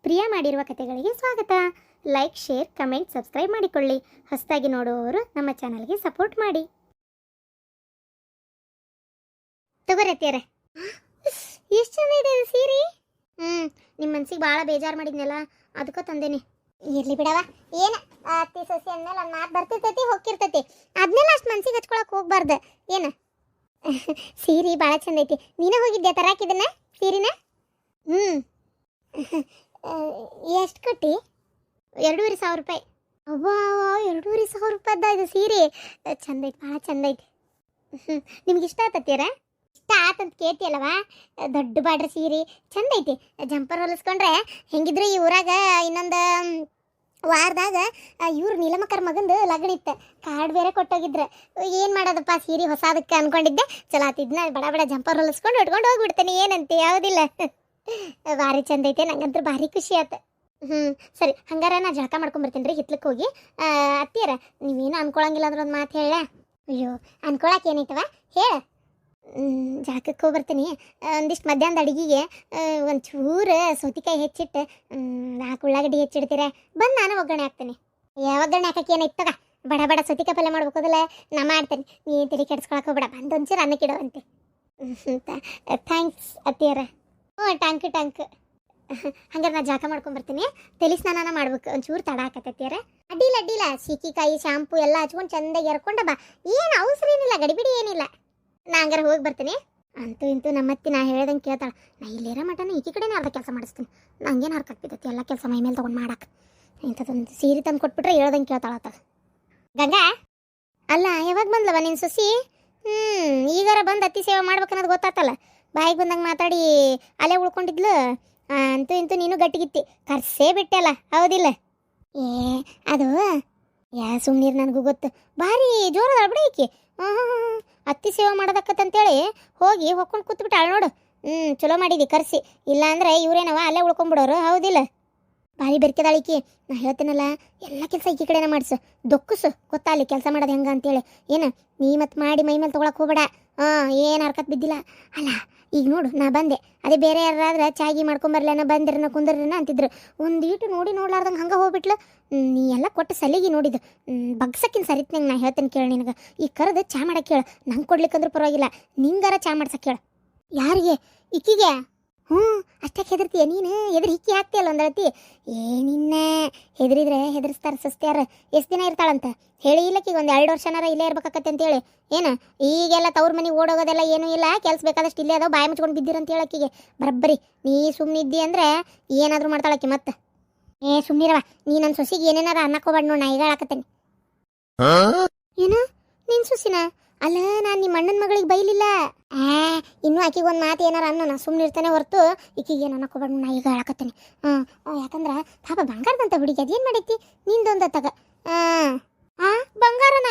ಪ್ರಿಯಾ ಮಾಡಿರುವ ಕಥೆಗಳಿಗೆ ಸ್ವಾಗತ. Like, share, comment, subscribe ಮಾಡಿಕೊಳ್ಳಿ. ಹೊಸದಾಗಿ ನೋಡುವವರು ನಮ್ಮ ಚಾನಲ್ಗೆ ಸಪೋರ್ಟ್ ಮಾಡಿ. ತಗೋರತ್ತೀರ ಎಷ್ಟು ಚಂದ ಇದೆ ಸೀರೆ. ನಿಮ್ಮ ಮನ್ಸಿಗೆ ಭಾಳ ಬೇಜಾರು ಮಾಡಿದ್ನಲ್ಲ, ಅದಕ್ಕೆ ತಂದೇನಿ. ಇರ್ಲಿ ಬಿಡವ, ಏನ ಅತ್ತಿ ಸಸಿ ಅಂದ್ಮೇಲೆ ಒಂದು ಮಾತು ಬರ್ತಿರ್ತೈತಿ ಹೋಗಿರ್ತೈತಿ, ಅದನ್ನೆಲ್ಲ ಅಷ್ಟು ಮನ್ಸಿಗೆ ಹಚ್ಕೊಳಕ್ಕೆ ಹೋಗ್ಬಾರ್ದು. ಏನ ಸೀರೆ ಭಾಳ ಚಂದ ಐತಿ. ನೀನೇ ಹೋಗಿದ್ದೆ ತರಾಕಿದನ್ನ ಸೀರೆನ? ಎಷ್ಟು ಕಟ್ಟಿ? 2,500 ರೂಪಾಯಿ. ಅವ್ವಾ, 2,500 ರೂಪಾಯ್ದ ಇದು ಸೀರೆ. ಚಂದ ಐತಿ, ಭಾಳ ಚಂದ ಐತಿ. ನಿಮ್ಗೆ ಇಷ್ಟ ಆತತ್ತೀರ? ಇಷ್ಟ ಆತಂತ ಕೇಳ್ತಿಯಲ್ಲವ? ದೊಡ್ಡ ಬಾಡ್ರ ಸೀರೆ ಚಂದ ಐತಿ. ಜಂಪರ್ ಹೊಲಿಸ್ಕೊಂಡ್ರೆ ಹೆಂಗಿದ್ರು ಈ ಊರಾಗ ಇನ್ನೊಂದು ವಾರದಾಗ ಇವ್ರು ನೀಲಮಕ್ಕರ ಮಗಂದು ಲಗ್ನ ಇತ್ತು. ಕಾರ್ಡ್ ಬೇರೆ ಕೊಟ್ಟೋಗಿದ್ರು. ಏನು ಮಾಡೋದಪ್ಪ, ಸೀರೆ ಹೊಸಾದಕ್ಕೆ ಅನ್ಕೊಂಡಿದ್ದೆ. ಚಲೋ ಆತಿದ್ನ ಬಡ ಬಡ ಜಂಪರ್ ಹೊಲಿಸ್ಕೊಂಡು ಉಟ್ಕೊಂಡು ಹೋಗ್ಬಿಡ್ತೇನೆ. ಏನಂತೆ, ಯಾವುದಿಲ್ಲ? ಭಾರಿ ಚಂದ ಐತೆ. ನಂಗಂತೂ ಭಾರಿ ಖುಷಿ ಆಯ್ತು. ಸರಿ, ಹಂಗಾರ ನಾ ಜಳಕ ಮಾಡ್ಕೊಂಬರ್ತೀನಿ ರೀ ಹಿತ್ಲಕ್ಕೆ ಹೋಗಿ. ಅತ್ತಿಯರ ನೀವೇನು ಅನ್ಕೊಳಂಗಿಲ್ಲ ಅಂದ್ರೆ ಒಂದು ಮಾತು ಹೇಳ. ಅಯ್ಯೋ, ಅನ್ಕೊಳಕ್ಕೆ ಏನೈತವ ಹೇಳ. ಜಳಕಕ್ಕೆ ಹೋಗ್ಬರ್ತೀನಿ. ಒಂದಿಷ್ಟು ಮಧ್ಯಾಹ್ನದ ಅಡುಗೆಗೆ ಒಂಚೂರು ಸೌತಿಕಾಯಿ ಹೆಚ್ಚಿಟ್ಟು 4 ಉಳ್ಳಾಗಡ್ಡಿ ಹೆಚ್ಚಿಡ್ತೀರ. ಬಂದು ನಾನು ಒಗ್ಗರಣೆ ಹಾಕ್ತೀನಿ. ಒಗ್ಗರಣೆ ಹಾಕಕ್ಕೆ ಏನೈತಗ, ಬಡ ಬಡ ಸೌತಿಕಾಯಿ ಪಲ್ಯ ಮಾಡ್ಬೇಕದಲ್ಲ, ನಾ ಮಾಡ್ತೇನೆ. ನೀ ತಲೆ ಕೆಡ್ಸ್ಕೊಳಕ್ಕೆ ಹೋಗ್ಬೇಡ. ಬಂದು ಒಂಚೂರು ಅನ್ನಕ್ಕಿಡವಂತೆ. ಥ್ಯಾಂಕ್ಸ್ ಅತ್ತಿಯರ. ಟ್ಯಾಂಕ್. ಹಂಗಾರೆ ನಾ ಜಳಕ ಮಾಡ್ಕೊಂಬರ್ತೀನಿ. ತಲೆ ಸ್ನಾನ ಮಾಡ್ಬೇಕು. ಒಂಚೂರು ತಡ ಹಾಕತ್ತೈತಿಯರ. ಅಡ್ಡಿಲ್ಲ ಸೀಕಿಕಾಯಿ ಶಾಂಪು ಎಲ್ಲ ಹಚ್ಕೊಂಡು ಚಂದಾಗಿ ಎರ್ಕೊಂಡ ಬಾ. ಏನು ಅವಸರ ಏನಿಲ್ಲ, ಗಡಿಬಿಡಿ ಏನಿಲ್ಲ. ನಾ ಹಂಗಾರೆ ಹೋಗಿ ಬರ್ತೀನಿ. ಅಂತೂ ಇಂತೂ ನಮ್ಮತ್ತಿ ನಾ ಹೇಳ್ದಂಗೆ ಕೇಳ್ತಾಳೆ. ನಾ ಇಲ್ಲಿರೋ ಮಟನ ಈಕಿ ಕಡೆನೇ ಅರ್ಧ ಕೆಲಸ ಮಾಡಿಸ್ತೀನಿ. ನಂಗೇನು ಹರ್ಕಾಗ್ತೈತಿ ಎಲ್ಲ ಕೆಲಸ ಮೈ ಮೇಲೆ ತೊಗೊಂಡು ಮಾಡಕ್ಕೆ. ಇಂಥದ್ದೊಂದು ಸೀರೆ ತಂದು ಕೊಟ್ಬಿಟ್ರೆ ಹೇಳ್ದಂಗೆ ಕೇಳ್ತಾಳತ್ತ. ಗಂಗಾ ಅಲ್ಲ, ಯಾವಾಗ ಬಂದ್ಲವ ನಿನ್ನ ಸೊಸಿ? ಈಗಾರ ಬಂದು ಅತ್ತಿ ಸೇವೆ ಮಾಡ್ಬೇಕನ್ನೋದು ಗೊತ್ತಾತಲ್ಲ. ಬಾಯಿಗೆ ಬಂದಂಗೆ ಮಾತಾಡಿ ಅಲ್ಲೇ ಉಳ್ಕೊಂಡಿದ್ಲು. ಅಂತೂ ಇಂತೂ ನೀನು ಗಟ್ಟಿಗಿತ್ತಿ, ಕರ್ಸೇ ಬಿಟ್ಟೆಲ್ಲ, ಹೌದಿಲ್ಲ? ಅದು ಸುಮ್ಮನೀರು, ನನಗೂ ಗೊತ್ತು. ಭಾರಿ ಜೋರದ ಬಿಡ ಈಕಿ. ಅತ್ತಿ ಸೇವೆ ಮಾಡೋದಕ್ಕಂತೇಳಿ ಹೋಗಿ ಹೊಕ್ಕೊಂಡು ಕೂತ್ಬಿಟ್ಟಾಳೆ ನೋಡು. ಚಲೋ ಮಾಡಿದಿ ಕರ್ಸಿ. ಇಲ್ಲ ಅಂದ್ರೆ ಇವ್ರೇನವ ಅಲ್ಲೇ ಉಳ್ಕೊಂಡ್ಬಿಡೋರು, ಹೌದಿಲ್ಲ? ಭಾರಿ ಬೆರ್ಕೆದಾಳಿಕಿ. ನಾ ಹೇಳ್ತೀನಲ್ಲ, ಎಲ್ಲ ಕೆಲಸ ಈಕಿ ಕಡೆನ ಮಾಡಿಸು. ದೊಕ್ಕಸು ಗೊತ್ತಾ ಅಲ್ಲಿ ಕೆಲಸ ಮಾಡೋದು ಹೆಂಗ ಅಂತೇಳಿ. ಏನು ನೀ ಮತ್ತೆ ಮಾಡಿ ಮೈ ಮೇಲೆ ತೊಗೊಳಕ್ಕೆ ಹೋಗ್ಬೇಡ. ಏನು ಹರ್ಕತ್ ಬಿದ್ದಿಲ್ಲ ಅಲ್ಲ. ಈಗ ನೋಡು, ನಾ ಬಂದೆ, ಅದೇ ಬೇರೆ ಯಾರಾದ್ರೆ ಚಾಗಿ ಮಾಡ್ಕೊಂಬರ್ಲೇನ, ಬಂದಿರನ ಕುಂದಿರನ ಅಂತಿದ್ರು. ಒಂದೀಟು ನೋಡ್ಲಾರ್ದಂಗೆ ಹಂಗೆ ಹೋಗ್ಬಿಟ್ಲು. ನೀ ಎಲ್ಲ ಕೊಟ್ಟು ಸಲಿಗೆ ನೋಡಿದ್ದು ಬಗ್ಸಕ್ಕಿನ ಸರಿತ್ನಂಗೆ. ನಾ ಹೇಳ್ತೇನೆ ಕೇಳು ನಿನಗೆ. ಈಗ ಕರೆದು ಚಾ ಮಾಡಕ್ಕೆ ಹೇಳು. ನಂಗೆ ಕೊಡ್ಲಿಕ್ಕಂದ್ರೂ ಪರವಾಗಿಲ್ಲ, ನಿಂಗಾರ ಚಾ ಮಾಡ್ಸಕ್ಕೆ ಹೇಳು. ಯಾರಿಗೆ? ಇಕ್ಕಿಗೆ? ಅಷ್ಟಕ್ಕೆ ಹೆದರ್ತೀಯ ನೀನು? ಹಿಕ್ಕಿ ಹಾಕ್ತೀಯಲ್ಲ ಒಂದಳತಿ. ನಿನ್ನ ಹೆದರಿದ್ರೆ ಹೆದರ್ಸ್ತಾರೆ ಸಸ್ತ್ಯಾರ. ಎಷ್ಟು ದಿನ ಇರ್ತಾಳಂತ ಹೇಳಿ? ಇಲ್ಲಕ್ಕೀಗ ಒಂದು 2 ವರ್ಷನಾರ ಇಲ್ಲೇ ಇರ್ಬೇಕಾಕತ್ತೆ ಅಂತೇಳಿ. ಏನು ಈಗೆಲ್ಲ ತವ್ರ ಮನೆಗೆ ಓಡೋಗೋದೆಲ್ಲ ಏನೂ ಇಲ್ಲ, ಕೆಲ್ಸ ಬೇಕಾದಷ್ಟು ಇಲ್ಲೇ ಅದಾವ, ಬಾಯಿ ಮುಚ್ಕೊಂಡು ಬಿದ್ದಿರಂತ ಹೇಳಕ್ಕಿಗೆ. ಬರಬ್ಬರಿ ನೀ ಸುಮ್ಮನಿದ್ದಿ ಅಂದರೆ ಏನಾದರೂ ಮಾಡ್ತಾಳಕ್ಕಿ ಮತ್ತೆ. ಸುಮ್ಮನಿರವ ನೀ. ನನ್ನ ಸೊಸಿಗೆ ಏನೇನಾರ ಅನ್ನಕ್ಕೋಬೇಡ ನೋಡಿ, ನಾ ಈಗ ಹೇಳಾಕತ್ತೇನೆ. ಏನು ನಿನ್ನ ಸೊಸಿನ? ಅಲ್ಲ, ನಾನು ನಿಮ್ಮ ಅಣ್ಣನ ಮಗಳಿಗೆ ಬೈಲಿಲ್ಲ. ಇನ್ನೂ ಆಕಿಗೆ ಒಂದು ಮಾತು ಏನಾರ ಅನ್ನೋ, ನಾ ಸುಮ್ಮನಿರ್ತಾನೆ ಹೊರತು ಈಕಿಗೆ ಏನು ಅನ್ನಕ್ಕೋಬೇಡ, ನಾ ಈಗ ಹೇಳಾಕತ್ತೇನೆ. ಯಾಕಂದ್ರೆ ಪಾಪ ಬಂಗಾರದಂತ ಹುಡುಗಿ ಅದೇನು ಮಾಡೈತಿ ನಿಂದೊಂದ ತಗ. ಬಂಗಾರನ?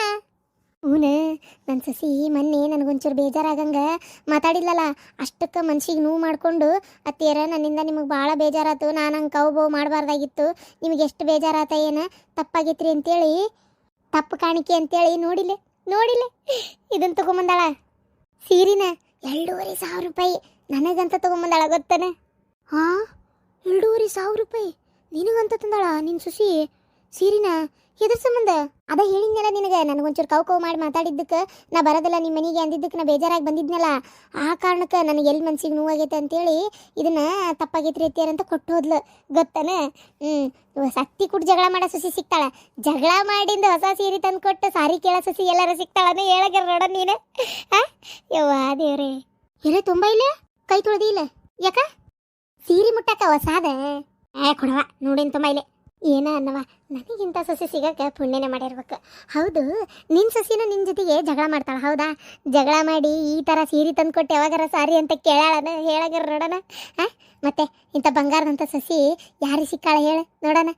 ನನ್ನ ಸಸಿ ಮೊನ್ನೆ ನನಗೊಂಚೂರು ಬೇಜಾರಾಗಂಗೆ ಮಾತಾಡಿಲ್ಲಲ್ಲ, ಅಷ್ಟಕ್ಕೆ ಮನ್ಸಿಗೆ ನೋವು ಮಾಡಿಕೊಂಡು, ಅತ್ತಿಯರ ನನ್ನಿಂದ ನಿಮಗೆ ಭಾಳ ಬೇಜಾರಾತು, ನಾನು ಹಂಗೆ ಕೌಬೋ ಮಾಡಬಾರ್ದಾಗಿತ್ತು, ನಿಮಗೆ ಎಷ್ಟು ಬೇಜಾರಾತ, ಏನು ತಪ್ಪಾಗೈತ್ರಿ ಅಂತೇಳಿ, ತಪ್ಪು ಕಾಣಿಕೆ ಅಂತೇಳಿ ನೋಡಿಲ್ಲ ಇದನ್ನು ತೊಗೊಂಬಂದಾಳ ಸೀರಿನ. 2,500 ರೂಪಾಯಿ ನನಗಂತ ತೊಗೊಂಬಂದಾಳ, ಗೊತ್ತಾನೆ? 2,500 ರೂಪಾಯಿ ನಿನಗಂತ ತಂದಾಳ ನಿನ್ನ ಸುಸಿ ಸೀರಿನ? ಎದ್ರ ಸಂಬಂಧ? ಅದ ಹೇಳಿದ್ನಲ್ಲ ನಿನಗೆ, ನನಗೊಂಚೂರು ಕೌ ಮಾಡಿ ಮಾತಾಡಿದ್ದಕ್ಕೆ, ನಾ ಬರೋದಿಲ್ಲ ನಿಮ್ಮ ಮನೆಗೆ ಅಂದಿದ್ದಕ್ಕೆ ನಾ ಬೇಜಾರಾಗಿ ಬಂದಿದ್ನಲ್ಲ. ಆ ಕಾರಣಕ್ಕೆ ನನಗೆ ಎಲ್ಲಿ ಮನ್ಸಿಗೆ ನೋವಾಗೈತೆ ಅಂತೇಳಿ ಇದನ್ನ ತಪ್ಪಾಗೈತ್ರಿ ಅತ್ತಿಯಾರಂತ ಕೊಟ್ಟು ಹೋದ್ಲು, ಗೊತ್ತಾನೆ? ಸತ್ತಿ ಕುಟ್ಟು ಜಗಳ ಮಾಡೋ ಸಸಿ ಸಿಗ್ತಾಳ. ಜಗಳ ಮಾಡಿಂದ ಹೊಸ ಸೀರೆ ತಂದು ಕೊಟ್ಟು ಸಾರಿ ಕೇಳೋ ಸಸಿ ಎಲ್ಲಾರ ಸಿಗ್ತಾಳನೆ? ಹೇಳಗ್ಯಾರ ನೋಡ ನೀನು. ಯವ್ವಾ ದೇವ್ರೆ, ಎಲ್ಲ ತುಂಬ ಇಲ್ಲ, ಕೈ ತೊಳ್ದಿ ಇಲ್ಲ ಯಾಕ? ಸೀರೆ ಮುಟ್ಟಾಕ ಹೊಸಾದ ಕೊಡವ ನೋಡಿನ ತುಂಬ ಇಲ್ಲ. ಏನ ಅನ್ನವ, ನನಗಿಂತ ಸಸಿ ಸಿಗಕ್ಕೆ ಪುಣ್ಯನೇ ಮಾಡಿರ್ಬೇಕು. ಹೌದು, ನಿನ್ನ ಸಸಿನ ನಿನ್ನ ಜೊತೆಗೆ ಜಗಳ ಮಾಡ್ತಾಳೆ, ಹೌದಾ? ಜಗಳ ಮಾಡಿ ಈ ಥರ ಸೀರೆ ತಂದುಕೊಟ್ಟು ಯಾವಾಗಾರ ಸಾರಿ ಅಂತ ಕೇಳಾಳನ? ಹೇಳಾಗಾರ ನೋಡೋಣ. ಮತ್ತೆ ಇಂಥ ಬಂಗಾರದಂಥ ಸಸಿ ಯಾರಿಗೆ ಸಿಕ್ಕಾಳ ಹೇಳ ನೋಡೋಣ.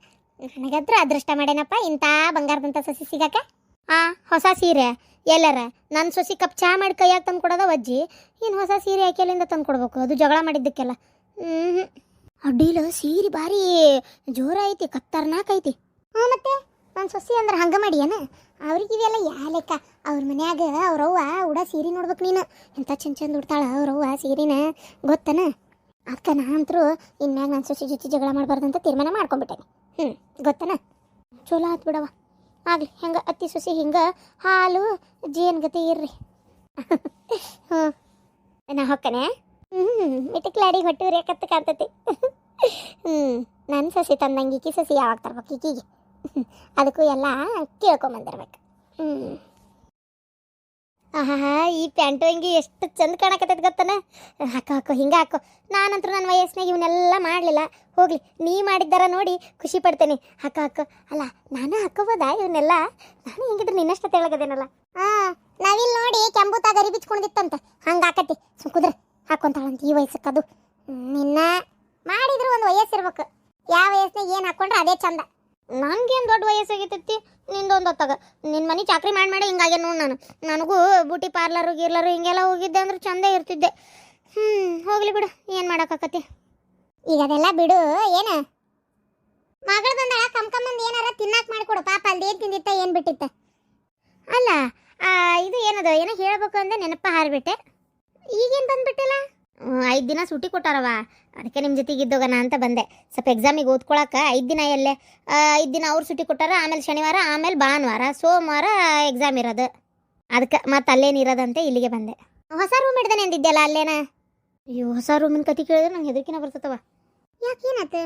ನನಗಂತೂ ಅದೃಷ್ಟ ಮಾಡೇನಪ್ಪ ಇಂಥ ಬಂಗಾರದಂಥ ಸಸಿ ಸಿಗಕ್ಕೆ. ಹೊಸ ಸೀರೆ ಎಲ್ಲರ ನನ್ನ ಸೊಸಿ ಕಪ್ ಚಾ ಮಾಡಿ ಕೈಯಾಗ ತಂದು ಕೊಡೋದ ವಜ್ಜಿ. ಏನು ಹೊಸ ಸೀರೆ ಯಾಕೆಲ್ಲಿಂದ ತಂದು ಕೊಡ್ಬೇಕು? ಅದು ಜಗಳ ಮಾಡಿದ್ದಕ್ಕೆಲ್ಲ. ಅಡ್ಡಿಲ್ಲ, ಸೀರೆ ಭಾರಿ ಜೋರ ಐತಿ, ಖತರ್ನಾಕ್ ಐತಿ. ಮತ್ತೆ ನನ್ನ ಸೊಸಿ ಅಂದ್ರೆ ಹಂಗೆ ಮಾಡಿ ಏನ? ಅವ್ರಿಗಿದೆಲ್ಲ ಯಾ ಲೆಕ್ಕ? ಅವ್ರ ಮನ್ಯಾಗ ಅವ್ರವ್ವ ಉಡ ಸೀರೆ ನೋಡ್ಬೇಕು ನೀನು. ಎಂಥ ಚಂದ ಉಡ್ತಾಳ ಅವ್ರವ್ವ ಸೀರೆನ, ಗೊತ್ತನ? ಅದಕ್ಕೆ ನಾನಂತರೂ ಇನ್ಮ್ಯಾಗ ನಾನು ಸೊಸಿ ಜೊತೆ ಜಗಳ ಮಾಡಬಾರ್ದಂತ ತೀರ್ಮಾನ ಮಾಡ್ಕೊಂಡ್ಬಿಟ್ಟೇನೆ. ಗೊತ್ತನ? ಚಲೋ ಆತು ಬಿಡವ. ಆಗಲಿ ಹೆಂಗೆ ಅತ್ತಿ ಸೊಸಿ ಹಿಂಗೆ ಹಾಲು ಜೇನು ಗತಿ ಇರ್ರಿ. ಹ್ಞೂ ನಾ ಹೊಕ್ಕನೆ. ಮಿಟಕ್ಲಾಡಿ ಹೊಟ್ಟೆ ಉರಿಯಕತ್ತ ಕಾಣ್ತತಿ. ನನ್ನ ಸಸಿ ತಂದಂಗೆ ಈಕಿ ಸಸಿ ಯಾವಾಗ ತರ್ಬೇಕು ಈಕಿಗೆ? ಅದಕ್ಕೂ ಎಲ್ಲ ಕೇಳ್ಕೊಂಬಂದಿರ್ಬೇಕು. ಆಹಾ, ಈ ಪ್ಯಾಂಟು ಅಂಗಿ ಎಷ್ಟು ಚಂದ ಕಾಣಕತ್ತೈತೆ ಗೊತ್ತನ? ಹಾಕೋ ಹಿಂಗೆ ಹಾಕೋ. ನಾನಂತರೂ ನನ್ನ ವಯಸ್ಸಿನಾಗ ಇವನ್ನೆಲ್ಲ ಮಾಡಲಿಲ್ಲ. ಹೋಗ್ಲಿ, ನೀ ಮಾಡಿದ್ದಾರ ನೋಡಿ ಖುಷಿ ಪಡ್ತೇನೆ. ಹಾಕೋ. ಅಲ್ಲ ನಾನು ಹಾಕೋಬೋದಾ ಇವನ್ನೆಲ್ಲ? ನಾನು ಹಿಂಗಿದ್ರೆ ನಿನ್ನಷ್ಟ ತೆಳಗದೇನಲ್ಲ. ನಾವಿಲ್ಲಿ ನೋಡಿ ಕೆಂಬುತಾಗ ಅರಿ ಬಿಚ್ಕೊಂಡಿತ್ತಂತ ಹಂಗೆ ಹಾಕತಿ. ಸುಂಕುದ್ರೆ ಹಾಕೊಂತಾಳಂತ ಈ ವಯಸ್ಸಕ್ಕದು. ನಿನ್ನ ಮಾಡಿದ್ರು ಒಂದು ವಯಸ್ಸಿರ್ಬೇಕು. ಯಾವ ವಯಸ್ಸಿನಾಗ ಏನು ಹಾಕೊಂಡ್ರೆ ಅದೇ ಚಂದ. ನನಗೇನು ದೊಡ್ಡ ವಯಸ್ಸಾಗೈತಿ, ನಿಂದೊಂದು ಹೊತ್ತಾಗ ನಿನ್ನ ಮನೆ ಚಾಕ್ರಿ ಮಾಡಿ ಹಿಂಗಾಗೆ ನೋಡಿ. ನನಗೂ ಬ್ಯೂಟಿ ಪಾರ್ಲರು ಗೀರ್ಲರು ಹಿಂಗೆಲ್ಲ ಹೋಗಿದ್ದೆ ಅಂದ್ರೆ ಚಂದ ಇರ್ತಿದ್ದೆ. ಹೋಗ್ಲಿ ಬಿಡು, ಏನು ಮಾಡೋಕ್ಕಾಕತಿ ಈಗ. ಅದೆಲ್ಲ ಬಿಡು. ಏನು ಮಗಳು ಬಂದಾಳ, ಕಮ್ಕಮ್ಮಂದು ಏನಾರ ತಿನ್ನಾಕ್ ಮಾಡಿಕೊಡು ಪಾಪ. ಅಲ್ಲಿ ಏನು ತಿಂದಿತ್ತ ಏನು ಬಿಟ್ಟಿತ್ತ? ಅಲ್ಲ ಇದು ಏನದು ಏನೋ ಹೇಳ್ಬೇಕು ಅಂದೆ ನೆನಪ ಹಾರಿಬಿಟ್ಟೆ. ಈಗೇನು ಬಂದ್ಬಿಟ್ಟಿಲ್ಲ? 5 ದಿನ ಸೂಟಿ ಕೊಟ್ಟಾರವ, ಅದಕ್ಕೆ ನಿಮ್ಮ ಜೊತೆಗೆ ಇದ್ದೋಗಣ ಅಂತ ಬಂದೆ. ಸ್ವಲ್ಪ ಎಕ್ಸಾಮಿಗೆ ಓದ್ಕೊಳಕ್ಕೆ 5 ದಿನ ಎಲ್ಲೇ 5 ದಿನ ಅವ್ರು ಸೂಟಿ ಕೊಟ್ಟಾರ. ಆಮೇಲೆ ಶನಿವಾರ, ಆಮೇಲೆ ಭಾನುವಾರ, ಸೋಮವಾರ ಎಕ್ಸಾಮ್ ಇರೋದು. ಅದಕ್ಕೆ ಮತ್ತೆ ಅಲ್ಲೇನು ಇರೋದಂತೆ ಇಲ್ಲಿಗೆ ಬಂದೆ. ಹೊಸ ರೂಮ್ ಹಿಡ್ದಾನೆ ಅಂದಿದ್ದೆಲ್ಲ ಅಲ್ಲೇನ? ಅಯ್ಯೋ, ಹೊಸ ರೂಮಿನ ಕತೆ ಕೇಳಿದ್ರೆ ನಂಗೆ ಹೆದರಿಕಿನ ಬರ್ತತವ. ಯಾಕೇನತ್ತೆ?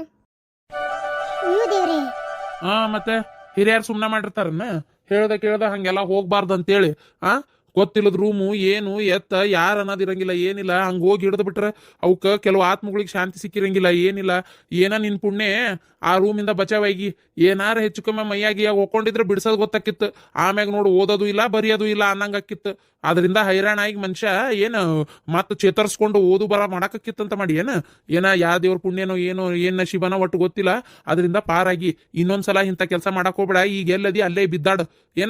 ಅಯ್ಯೋ ದೇವ್ರಿ. ಮತ್ತೆ ಹಿರಿಯರು ಸುಮ್ಮನೆ ಮಾಡಿರ್ತಾರನ್ನ, ಕೇಳ್ದ ಹಂಗೆಲ್ಲ ಹೋಗ್ಬಾರ್ದು ಅಂತೇಳಿ. ಗೊತ್ತಿಲ್ಲದ ರೂಮು ಏನು ಎತ್ತ ಯಾರು ಅನ್ನೋದಿರಂಗಿಲ್ಲ, ಏನಿಲ್ಲ. ಹಂಗೆ ಹೋಗಿ ಹಿಡಿದು ಬಿಟ್ರೆ ಅವಕ್ಕೆ ಕೆಲವು ಆತ್ಮಗಳಿಗೆ ಶಾಂತಿ ಸಿಕ್ಕಿರಂಗಿಲ್ಲ, ಏನಿಲ್ಲ. ಏನ ನಿನ್ನ ಪುಣ್ಯ ಆ ರೂಮಿಂದ ಬಚಾವಾಗಿ ಏನಾರು ಹೆಚ್ಚು ಕಮ್ಮಿ ಮೈಯಾಗಿ ಹೋಗ್ಕೊಂಡಿದ್ರೆ ಬಿಡ್ಸೋದು ಗೊತ್ತಾಕಿತ್ತು. ಆಮ್ಯಾಗ ನೋಡು ಓದೋದು ಇಲ್ಲ ಬರೆಯೋದು ಇಲ್ಲ ಅನ್ನಂಗಾಕಿತ್ತು. ಅದರಿಂದ ಹೈರಾಣಾಗಿ ಮನುಷ್ಯ ಏನು ಮತ್ತೆ ಚೇತರಿಸ್ಕೊಂಡು ಓದು ಬರ ಮಾಡಾಕಿತ್ತಂತ ಮಾಡಿ ಏನ ಯಾವ ದೇವ್ರ ಪುಣ್ಯನೋ ಏನೋ ಏನ್ ನಶೀಬನೋ ಒಟ್ಟು ಗೊತ್ತಿಲ್ಲ. ಅದರಿಂದ ಪಾರಾಗಿ ಇನ್ನೊಂದ್ಸಲ ಇಂಥ ಕೆಲಸ ಮಾಡಕ್ ಹೋಗ್ಬೇಡ. ಈಗ ಎಲ್ಲದಿ ಅಲ್ಲೇ ಬಿದ್ದಾಡು.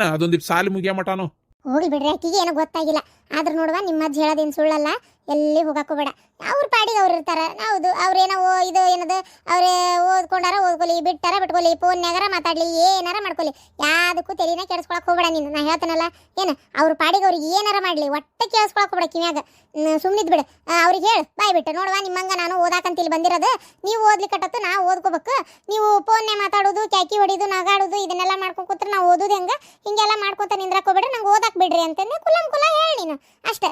ಅದೊಂದಿಟ್ಟು ಸಾಲಿ ಮುಗಿಯ ಮಟಾನೋ. ಹೋಗಿ ಬಿಡ್ರಿ, ಆಕಿಗೆ ಏನೋ ಗೊತ್ತಾಗಿಲ್ಲ. ಆದ್ರೂ ನೋಡುವ, ನಿಮ್ಮ ಅಜ್ಜಿ ಹೇಳೋದೇನು ಸುಳ್ಳಲ್ಲ. ಎಲ್ಲಿ ಹೋಗಾಕೋಬೇಡ. ಅವ್ರ ಪಾಡಿಗೆ ಅವ್ರು ಇರ್ತಾರ. ಹೌದು, ಅವ್ರೇನೋ ಇದು ಏನದು ಅವ್ರೇ ಓದ್ಕೊಂಡಾರ ಓದ್ಕೊಲಿ, ಬಿಟ್ಟಾರ ಬಿಟ್ಕೊಲಿ, ಫೋನ್ಯಾಗಾರ ಮಾತಾಡ್ಲಿ, ಏನಾರ ಮಾಡ್ಕೊಲಿ. ಯಾವುದಕ್ಕೂ ತೆಲಿನ ಕೆಡಿಸ್ಕೊಳಕ್ ಹೋಗ್ಬೇಡ ನೀನು. ನಾ ಹೇಳ್ತಾನಲ್ಲ, ಏನು ಅವ್ರ ಪಾಡಿಗೆ ಅವ್ರಿಗೆ ಏನಾರ ಮಾಡಲಿ, ಒಟ್ಟೆ ಕೇಳಿಸ್ಕೊಳಕ್ ಹೋಗ್ಬೇಡ ಕಿವ್ಯಾಗ. ಸುಮ್ಮನಿದ್ ಬಿಡು. ಅವ್ರಿಗೆ ಹೇಳು ಬಾಯ್ ಬಿಟ್ಟು, ನೋಡುವ ನಿಮ್ಮಂಗ ನಾನು ಓದಾಕಂತ ಇಲ್ಲಿ ಬಂದಿರೋದು. ನೀವು ಓದ್ಲಿಕ್ಕಟ್ಟತ್ತು ನಾ ಓದ್ಕೋಬೇಕು. ನೀವು ಫೋನ್ನೇ ಮಾತಾಡೋದು, ಕ್ಯಾಕಿ ಹೊಡಿಯೋದು, ನಗಾಡೋದು ಇದನ್ನೆಲ್ಲ ಮಾಡ್ಕೊಂಡು ಕೂತ್ರೆ ನಾವು ಓದೋದು ಹೆಂಗೆ? ಹಿಂಗೆಲ್ಲ ಮಾಡ್ಕೊತ ನಿಂದ್ರಕ್ ಹೋಗ್ಬೇಡ್ರಿ, ನಂಗೆ ಓದಾಕ್ ಬಿಡ್ರಿ ಅಂತಂದೆ ಕುಲ ಹೇಳಿ ನೀನು ಅಷ್ಟೇ.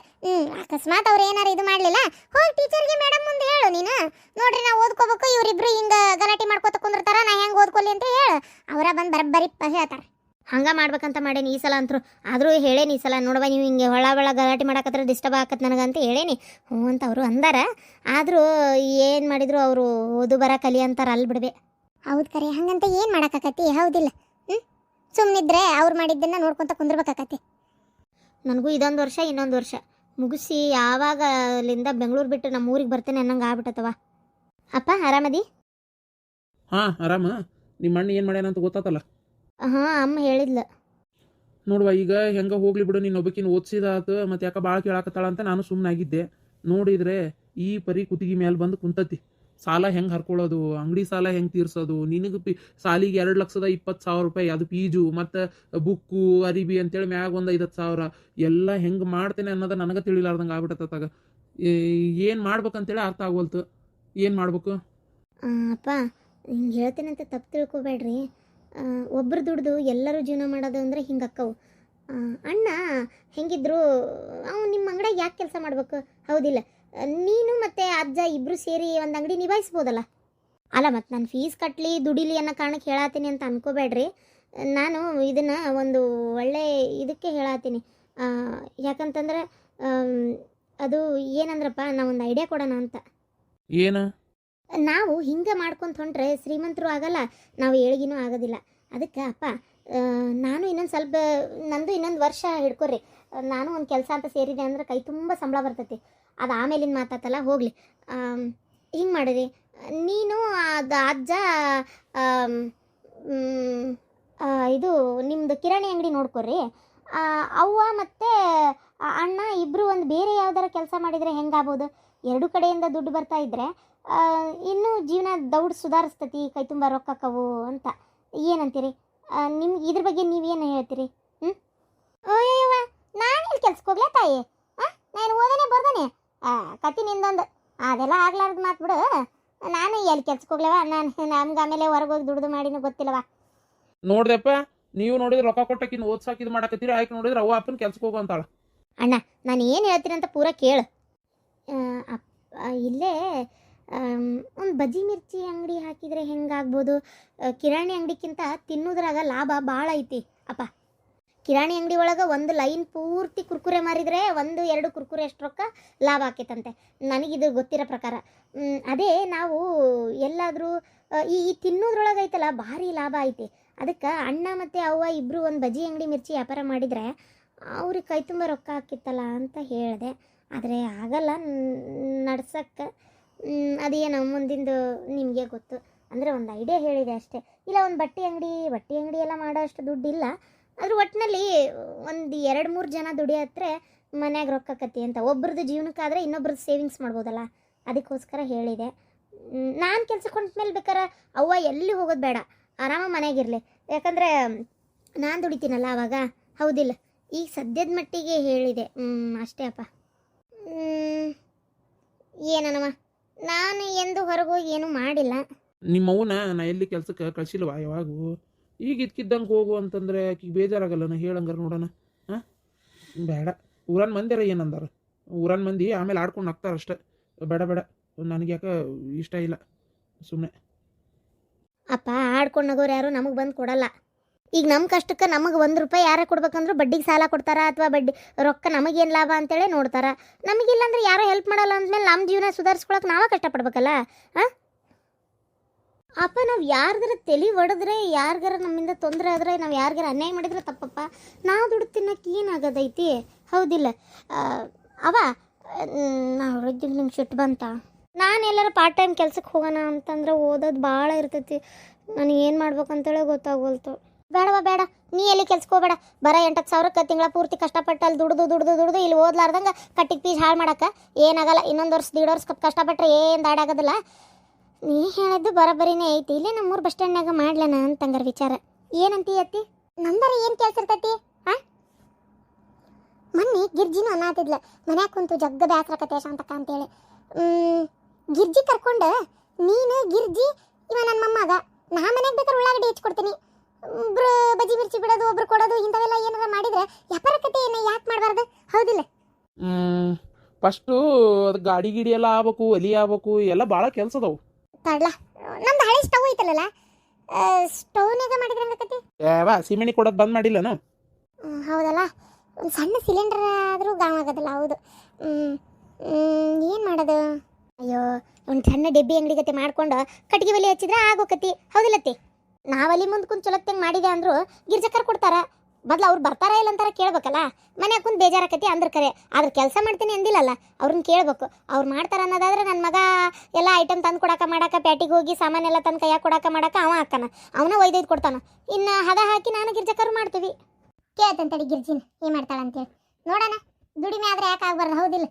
ಅಕಸ್ಮಾತ್ ಅವ್ರು ಏನಾರು ಇದು ಮಾಡಲಿಲ್ಲ, ಹೋಗಿ ಟೀಚರ್ಗೆ ಮೇಡಮ್ ಮುಂದೆ ಹೇಳು ನೀನು. ನೋಡ್ರಿ ನಾವು ಓದ್ಕೋಬೇಕು, ಇವರಿಬ್ರು ಹಿಂಗೆ ಗಲಾಟೆ ಮಾಡ್ಕೋತ ಕುಂದಿರ್ತಾರ, ನಾ ಹೆಂಗೆ ಓದ್ಕೊಲಿ ಅಂತ ಹೇಳು. ಅವರ ಬಂದು ಬರಬ್ಬರಿ ಹೇಳ್ತಾರೆ. ಹಂಗೆ ಮಾಡ್ಬೇಕಂತ ಮಾಡೇನಿ ಈ ಸಲ ಅಂತರೂ. ಆದರೂ ಹೇಳೇನಿ ಈ ಸಲ, ನೋಡುವ ನೀವು ಹಿಂಗೆ ಹೊಳ ಗಲಾಟೆ ಮಾಡಕತ್ರ ಡಿಸ್ಟರ್ಬ್ ಆಕತ್ ನನಗಂತ ಹೇಳೇನಿ. ಹ್ಞೂ ಅಂತ ಅವರು ಅಂದಾರ. ಆದರೂ ಏನು ಮಾಡಿದ್ರು ಅವರು ಓದು ಬರ ಕಲಿ ಅಂತಾರ ಅಲ್ಲಿ ಬಿಡ್ಬೆ. ಹೌದು ಕರೆ, ಹಂಗಂತ ಏನು ಮಾಡೋಕ್ಕಾಕತಿ? ಹೌದಿಲ್ಲ? ಸುಮ್ಮನಿದ್ರೆ ಅವ್ರು ಮಾಡಿದ್ದನ್ನು ನೋಡ್ಕೊತ ಕುಂದಿರ್ಬೇಕಾಕತಿ. ನನಗೂ ಇದೊಂದು ವರ್ಷ ಇನ್ನೊಂದು ವರ್ಷ ಮುಗಿಸಿ ಯಾವಾಗ ಅಲ್ಲಿಂದ ಬೆಂಗಳೂರು ಬಿಟ್ಟು ನಮ್ಮ ಊರಿಗೆ ಬರ್ತೇನೆ ಅನ್ನಂಗೆ ಆಗ್ಬಿಟ್ಟತವ. ಅಪ್ಪ ಆರಾಮದಿ? ಆರಾಮ. ನಿಮ್ಮ ಅಣ್ಣ ಏನು ಮಾಡ್ಯಾನ ಅಂತ ಗೊತ್ತಾತಲ್ಲ? ಅಮ್ಮ ಹೇಳಿದ್ಲ. ನೋಡುವ, ಈಗ ಹೆಂಗ ಹೋಗ್ಲಿ ಬಿಡು, ನೀನು ಒಬ್ಬಕಿನ ಓದಿಸಿದಾತು. ಮತ್ತೆ ಯಾಕೆ ಭಾಳ ಕೇಳಾಕತ್ತಾಳ ಅಂತ ನಾನು ಸುಮ್ಮನಾಗಿದ್ದೆ. ನೋಡಿದ್ರೆ ಈ ಪರಿ ಕುತ್ತಿಗೆ ಮೇಲೆ ಬಂದು ಕುಂತತಿ. ಸಾಲ ಹೆಂಗೆ ಹರ್ಕೊಳ್ಳೋದು, ಅಂಗಡಿ ಸಾಲ ಹೆಂಗೆ ತೀರ್ಸೋದು, ನಿನಗೆ ಸಾಲಿಗೆ 2,20,000 ರೂಪಾಯಿ, ಅದು ಫೀಜು ಮತ್ತು ಬುಕ್ಕು ಅರಿಬಿ ಅಂತೇಳಿ ಮ್ಯಾಗ ಒಂದು 50,000 ಎಲ್ಲ ಹೆಂಗೆ ಮಾಡ್ತೇನೆ ಅನ್ನೋದು ನನಗೆ ತಿಳಿಲಾರ್ದಂಗೆ ಆಗ್ಬಿಟ್ಟತ್ತಾಗ. ಏನು ಮಾಡ್ಬೇಕಂತೇಳಿ ಅರ್ಥ ಆಗೋಲ್ತು. ಏನು ಮಾಡ್ಬೇಕು? ಅಪ್ಪ ಹಿಂಗೆ ಹೇಳ್ತೇನೆ ಅಂತ ತಪ್ಪು ತಿಳ್ಕೊಬೇಡ್ರಿ. ಒಬ್ಬರು ದುಡ್ದು ಎಲ್ಲರೂ ಜೀವನ ಮಾಡೋದು ಅಂದರೆ ಹಿಂಗೆ ಅಕ್ಕವು. ಅಣ್ಣ ಹೆಂಗಿದ್ರು ಅವ್ನು ನಿಮ್ಮ ಅಂಗಡಿಯಾಗ ಯಾಕೆ ಕೆಲಸ ಮಾಡ್ಬೇಕು? ಹೌದಿಲ್ಲ? ನೀನು ಮತ್ತು ಅಜ್ಜ ಇಬ್ಬರು ಸೇರಿ ಒಂದು ಅಂಗಡಿ ನಿಭಾಯಿಸ್ಬೋದಲ್ಲ. ಅಲ್ಲ, ಮತ್ತು ನಾನು ಫೀಸ್ ಕಟ್ಟಲಿ ದುಡಿಲಿ ಅನ್ನೋ ಕಾರಣಕ್ಕೆ ಹೇಳತ್ತೀನಿ ಅಂತ ಅನ್ಕೋಬೇಡ್ರಿ. ನಾನು ಇದನ್ನು ಒಂದು ಒಳ್ಳೆ ಇದಕ್ಕೆ ಹೇಳತ್ತೀನಿ. ಯಾಕಂತಂದ್ರೆ ಅದು ಏನಂದ್ರಪ್ಪ, ನಾವೊಂದು ಐಡಿಯಾ ಕೊಡೋಣ ಅಂತ. ಏನು? ನಾವು ಹಿಂಗೆ ಮಾಡ್ಕೊಂತ ಹೊಂಟ್ರೆ ಶ್ರೀಮಂತರು ಆಗಲ್ಲ, ನಾವು ಏಳಿಗೆನೂ ಆಗೋದಿಲ್ಲ. ಅದಕ್ಕೆ ಅಪ್ಪ, ನಾನು ಇನ್ನೊಂದು ಸ್ವಲ್ಪ ನಂದು ಇನ್ನೊಂದು ವರ್ಷ ಹಿಡ್ಕೊರಿ. ನಾನು ಒಂದು ಕೆಲಸ ಅಂತ ಸೇರಿದೆ ಅಂದ್ರೆ ಕೈ ತುಂಬ ಸಂಬಳ ಬರ್ತೈತಿ. ಅದು ಆಮೇಲಿನ ಮಾತಾತಲ್ಲ, ಹೋಗಲಿ. ಹಿಂಗೆ ಮಾಡಿರಿ, ನೀನು ಅದು ಅಜ್ಜ ಇದು ನಿಮ್ಮದು ಕಿರಾಣಿ ಅಂಗಡಿ ನೋಡ್ಕೊರಿ. ಅವ್ವ ಮತ್ತು ಅಣ್ಣ ಇಬ್ಬರು ಒಂದು ಬೇರೆ ಯಾವ್ದಾರ ಕೆಲಸ ಮಾಡಿದರೆ ಹೆಂಗಾಗ್ಬೋದು? ಎರಡು ಕಡೆಯಿಂದ ದುಡ್ಡು ಬರ್ತಾ ಇದ್ದರೆ ಇನ್ನೂ ಜೀವನ ದೌಡ್ ಸುಧಾರಿಸ್ತತಿ, ಕೈ ತುಂಬ ರೊಕ್ಕಕ್ಕವು ಅಂತ. ಏನಂತೀರಿ? ನಿಮ್ಗೆ ಇದ್ರ ಬಗ್ಗೆ ನೀವೇನು ಹೇಳ್ತೀರಿ? ಅಯ್ಯವ್ವ, ನಾನು ಇಲ್ಲಿ ಕೆಲ್ಸಕ್ಕೆ ಹೋಗ್ಲಾ ತಾಯಿ? ನಾನು ಓದನೆ ಬರ್ದಾನೆ ಕತಿ ನಿಂದೊಂದು. ಅದೆಲ್ಲ ಆಗ್ಲಾರ್ದು ಮಾತು ಬಿಡು. ನಾನು ಎಲ್ಲಿ ಕೆಲ್ಸಕ್ಕೆ ಹೋಗ್ಲವ, ನಾನು ನಮ್ಗೆ ಆಮೇಲೆ ಹೊರಗೆ ಹೋಗಿ ದುಡ್ದು ಮಾಡಿನೂ ಗೊತ್ತಿಲ್ಲವ. ನೋಡ್ದೆಪ್ಪ, ನೀವು ನೋಡಿದ್ರೆ ರೊಕ್ಕ ಕೊಟ್ಟಕಿನ್ ಓದ್ಸಾಕಿದ್ ಮಾಡಕತ್ತೀರಿ, ಆಯ್ಕೆ ನೋಡಿದ್ರೆ ಅವ್ವ ಅಪ್ಪನ ಕೆಲ್ಸಕ್ಕೆ ಹೋಗು ಅಂತಾಳ. ಅಣ್ಣ ನಾನು ಏನು ಹೇಳ್ತೀನಿ ಅಂತ ಪೂರ ಕೇಳು. ಇಲ್ಲೇ ಒಂದು ಬಜ್ಜಿ ಮಿರ್ಚಿ ಅಂಗಡಿ ಹಾಕಿದರೆ ಹೆಂಗಾಗ್ಬೋದು? ಕಿರಾಣಿ ಅಂಗಡಿಕ್ಕಿಂತ ತಿನ್ನೋದ್ರಾಗ ಲಾಭ ಭಾಳ ಐತಿ ಅಪ್ಪ. ಕಿರಾಣಿ ಅಂಗಡಿ ಒಳಗೆ ಒಂದು ಲೈನ್ ಪೂರ್ತಿ ಕುರ್ಕುರೆ ಮಾರಿದರೆ 1-2 ಕುರ್ಕುರೆ ಅಷ್ಟು ರೊಕ್ಕ ಲಾಭ ಆಕೈತಂತೆ, ನನಗಿದು ಗೊತ್ತಿರೋ ಪ್ರಕಾರ. ಅದೇ ನಾವು ಎಲ್ಲಾದರೂ ಈ ತಿನ್ನೋದ್ರೊಳಗೆ ಐತಲ್ಲ ಭಾರಿ ಲಾಭ ಐತಿ. ಅದಕ್ಕೆ ಅಣ್ಣ ಮತ್ತು ಅವ್ವ ಇಬ್ಬರು ಒಂದು ಬಜ್ಜಿ ಅಂಗಡಿ ಮಿರ್ಚಿ ವ್ಯಾಪಾರ ಮಾಡಿದರೆ ಅವ್ರಿಗೆ ಕೈ ತುಂಬ ರೊಕ್ಕ ಹಾಕಿತ್ತಲ್ಲ ಅಂತ ಹೇಳಿದೆ. ಆದರೆ ಆಗಲ್ಲ ನಡ್ಸಕ್ಕೆ. ಅದೇನೋ ಮುಂದಿಂದು ನಿಮಗೆ ಗೊತ್ತು. ಅಂದರೆ ಒಂದು ಐಡಿಯಾ ಹೇಳಿದೆ ಅಷ್ಟೇ. ಇಲ್ಲ ಒಂದು ಬಟ್ಟೆ ಅಂಗಡಿ ಎಲ್ಲ ಮಾಡೋ ಅಷ್ಟು ದುಡ್ಡಿಲ್ಲ, ಅದ್ರ ಒಟ್ಟಿನಲ್ಲಿ ಒಂದು 2-3 ಜನ ದುಡಿಯತ್ರೆ ಮನ್ಯಾಗ ರೊಕ್ಕ ಕತ್ತಿ ಅಂತ. ಒಬ್ರದ್ದು ಜೀವನಕ್ಕಾದರೆ ಇನ್ನೊಬ್ರದ್ದು ಸೇವಿಂಗ್ಸ್ ಮಾಡ್ಬೋದಲ್ಲ, ಅದಕ್ಕೋಸ್ಕರ ಹೇಳಿದೆ. ನಾನು ಕೆಲ್ಸಕ್ಕೆ ಹೊಂಟ್ಮೇಲೆ ಬೇಕಾರೆ ಅವ್ವ ಎಲ್ಲಿ ಹೋಗೋದು ಬೇಡ, ಆರಾಮ ಮನೆಯಾಗಿರಲಿ. ಯಾಕಂದರೆ ನಾನು ದುಡಿತೀನಲ್ಲ ಆವಾಗ, ಹೌದಿಲ್ಲ? ಈಗ ಸದ್ಯದ ಮಟ್ಟಿಗೆ ಹೇಳಿದೆ ಅಷ್ಟೇ ಅಪ್ಪ. ಏನನವ, ನಾನು ಎಂದು ಹೊರಗೋಗಿ ಏನೂ ಮಾಡಿಲ್ಲ. ನಿಮ್ಮವ್ವನ ನಾ ಎಲ್ಲಿ ಕೆಲ್ಸಕ್ಕೆ ಕಳಿಸಿಲ್ವಾ ಯಾವಾಗೂ? ಈಗ ಇದ್ಕಿದ್ದಂಗೆ ಹೋಗು ಅಂತಂದ್ರೆ ಆಕಿಗೆ ಬೇಜಾರಾಗಲ್ಲ? ನಾ ಹೇಳಂಗಾರ ನೋಡೋಣ. ಹಾಂ, ಬೇಡ. ಊರನ್ ಮಂದಿರ ಏನಂದಾರ? ಊರನ್ ಮಂದಿ ಆಮೇಲೆ ಆಡ್ಕೊಂಡು ನಗ್ತಾರ ಅಷ್ಟೆ. ಬೇಡ ಬೇಡ, ನನಗೆ ಯಾಕೆ ಇಷ್ಟ ಇಲ್ಲ ಸುಮ್ಮನೆ. ಅಪ್ಪ ಆಡ್ಕೊಂಡು ನಗೋರು ಯಾರು ನಮಗೆ ಬಂದು ಕೊಡಲ್ಲ. ಈಗ ನಮ್ಮ ಕಷ್ಟಕ್ಕೆ ನಮಗೆ 1 ರೂಪಾಯಿ ಯಾರೇ ಕೊಡ್ಬೇಕಂದ್ರೂ ಬಡ್ಡಿಗೆ ಸಾಲ ಕೊಡ್ತಾರ, ಅಥವಾ ಬಡ್ಡಿ ರೊಕ್ಕ ನಮಗೇನು ಲಾಭ ಅಂತೇಳಿ ನೋಡ್ತಾರ. ನಮಗಿಲ್ಲ ಅಂದ್ರೆ ಯಾರೋ ಹೆಲ್ಪ್ ಮಾಡಲ್ಲ ಅಂದಮೇಲೆ ನಮ್ಮ ಜೀವನ ಸುಧಾರಿಸ್ಕೊಳಕ್ಕೆ ನಾವೇ ಕಷ್ಟಪಡ್ಬೇಕಲ್ಲ. ಹಾಂ ಅಪ್ಪ, ನಾವು ಯಾರಿಗಾರ ತಲೆ ಒಡೆದ್ರೆ, ಯಾರಿಗಾರ ನಮ್ಮಿಂದ ತೊಂದರೆ ಆದರೆ, ನಾವು ಯಾರಿಗಾರ ಅನ್ಯಾಯ ಮಾಡಿದ್ರೆ ತಪ್ಪಪ್ಪ. ನಾವು ದುಡ್ಡು ತಿನ್ನಕ್ಕೆ ಏನಾಗೋದೈತಿ, ಹೌದಿಲ್ಲ? ಅವ ನಾವು ಹೊರಗಿದ್ದು ನಿಂಗೆ ಸಿಟ್ಟು ಬಂತ. ನಾನು ಎಲ್ಲರೂ ಪಾರ್ಟ್ ಟೈಮ್ ಕೆಲ್ಸಕ್ಕೆ ಹೋಗೋಣ ಅಂತಂದ್ರೆ ಓದೋದು ಭಾಳ ಇರ್ತೈತಿ. ನನಗೆ ಏನು ಮಾಡ್ಬೇಕಂತೇಳಿ ಗೊತ್ತಾಗೋಲ್ತು. ಬೇಡವ ಬೇಡ, ನೀ ಎಲ್ಲಿ ಕೆಲ್ಸಕ್ಕೆ ಹೋಗಬೇಡ. ಬರ 8-10 ಸಾವಿರಕ್ಕೆ ತಿಂಗಳ ಪೂರ್ತಿ ಕಷ್ಟಪಟ್ಟು ಅಲ್ಲಿ ದುಡ್ದು ಇಲ್ಲಿ ಓದ್ಲಾರ್ದಂಗೆ ಕಟ್ಟಿಗೆ ಪೀಸ್ ಹಾಳು ಮಾಡಕ್ಕೆ ಏನಾಗಲ್ಲ. ಇನ್ನೊಂದು ವರ್ಷ 1.5 ವರ್ಷ ಕಷ್ಟಪಟ್ಟರೆ ಏನು ದಾಡಾಗೋದಿಲ್ಲ. ನೀ ಹೇಳಿದ್ದು ಬರೋಬ್ಬರಿನೇ ಐತಿ. ಇಲ್ಲೇ ನಮ್ಮೂರು ಬಸ್ ಸ್ಟ್ಯಾಂಡ್ನಾಗ ಮಾಡ್ಲೇನ ಅಂತಂಗಾರ ವಿಚಾರ. ಏನಂತಿ ಅತ್ತಿ? ನಂದರ ಏನು ಕೆಲಸ ಇರ್ತೈತಿ? ಹಾಂ, ಮೊನ್ನೆ ಗಿರ್ಜಿನೂ ಅನ್ನತ್ತಿದ್ಲ, ಮನ್ಯಾಗ ಕುಂತು ಜಗ್ಗ ಬ್ಯಾಸ್ರಕತೆ ಶಾಂತಕ್ಕ ಅಂತೇಳಿ. ಗಿರ್ಜಿ ಕರ್ಕೊಂಡು ನೀನು ಗಿರ್ಜಿ ಇವ ನನ್ನ ಮೊಮ್ಮಗ, ನಾ ಮನ್ಯಾಗ ಬೇಕಾದ್ರೆ ಉಳ್ಳಾಗಡ್ಡಿ ಹೆಚ್ಚಿಕೊಡ್ತೀನಿ. ಒಬ್ರು ಬಜ್ಜಿ ಮಿರ್ಚಿ ಬಿಡೋದು, ಒಬ್ರು ಕೊಡೋದು, ಇಂಥವೆಲ್ಲ ಏನಾರ ಮಾಡಿದ್ರೆ ವ್ಯಾಪಾರಕತೆ ಏನು ಯಾಕೆ ಮಾಡಬಾರ್ದು, ಹೌದಿಲ್ಲ? ಫಸ್ಟು ಅದು ಗಾಡಿ ಗಿಡಿ ಎಲ್ಲ ಆಗ್ಬೇಕು, ಒಲಿ ಆಗ್ಬೇಕು, ಎಲ್ಲ ಭಾಳ ಕೆಲಸ ಅದಾವು. ತಡ್ಲ, ನಮ್ದು ಹಳೆ ಸ್ಟವ್ ಐತಲ್ಲ, ಸ್ಟವ್ನಾಗ ಮಾಡಿದ್ರೆ ಹೆಂಗಕತಿ? ವಾ ಸಿಮೆಣಿ ಕೊಡೋದು ಬಂದ್ ಮಾಡಿಲ್ಲನ? ಹೌದಲ್ಲ, ಒಂದು ಸಣ್ಣ ಸಿಲಿಂಡರ್ ಆದರೂ ಗಾಮ ಆಗೋದಿಲ್ಲ. ಹೌದು. ಏನು ಮಾಡೋದು? ಅಯ್ಯೋ, ಒಂದು ಸಣ್ಣ ಡೆಬ್ಬಿ ಅಂಗಡಿ ಗತೆ ಮಾಡ್ಕೊಂಡು ಕಟ್ಟಿಗೆ ಒಲಿ ಹಚ್ಚಿದ್ರೆ ಆಗೋಕತಿ, ಹೌದಿಲ್ಲತ್ತಿ? ನಾವಲ್ಲಿ ಮುಂದೆ ಕುಂತು ಚಲೋತ್ತಂಗೆ ಮಾಡಿದೆ ಅಂದರು ಗಿರ್ಜಕ್ಕರ್ ಕೊಡ್ತಾರ. ಬದಲು ಅವ್ರು ಬರ್ತಾರ ಇಲ್ಲ ಅಂತಾರ ಕೇಳ್ಬೇಕಲ್ಲ. ಮನ್ಯಾಗ ಕುಂತು ಬೇಜಾರಾಕತಿ ಅಂದ್ರೆ ಕರೆ, ಆದ್ರೆ ಕೆಲಸ ಮಾಡ್ತೀನಿ ಅಂದಿಲ್ಲಲ್ಲ, ಅವ್ರನ್ನ ಕೇಳ್ಬೇಕು. ಅವ್ರು ಮಾಡ್ತಾರ ಅನ್ನೋದಾದ್ರೆ ನನ್ನ ಮಗ ಎಲ್ಲ ಐಟಮ್ ತಂದು ಕೊಡಾಕ ಮಾಡಾಕ, ಪ್ಯಾಟಿಗೆ ಹೋಗಿ ಸಾಮಾನೆಲ್ಲ ತಂದು ಕೈಯಾಗ ಕೊಡಾಕ ಮಾಡಾಕ ಅವ ಹಾಕ್ತಾನ, ಅವನ ಒಯ್ದೊಯ್ದು ಕೊಡ್ತಾನ. ಇನ್ನು ಹದ ಹಾಕಿ ನಾನು ಗಿರ್ಜಕ್ಕರು ಮಾಡ್ತೀವಿ. ಕೇಳ್ತಂತಡಿ ಗಿರ್ಜಿನ ಏನು ಮಾಡ್ತಾಳಂತೇಳಿ ನೋಡೋಣ. ದುಡಿಮೆ ಆದರೆ ಯಾಕೆ ಆಗ್ಬಾರ್ದು, ಹೌದಿಲ್ಲ?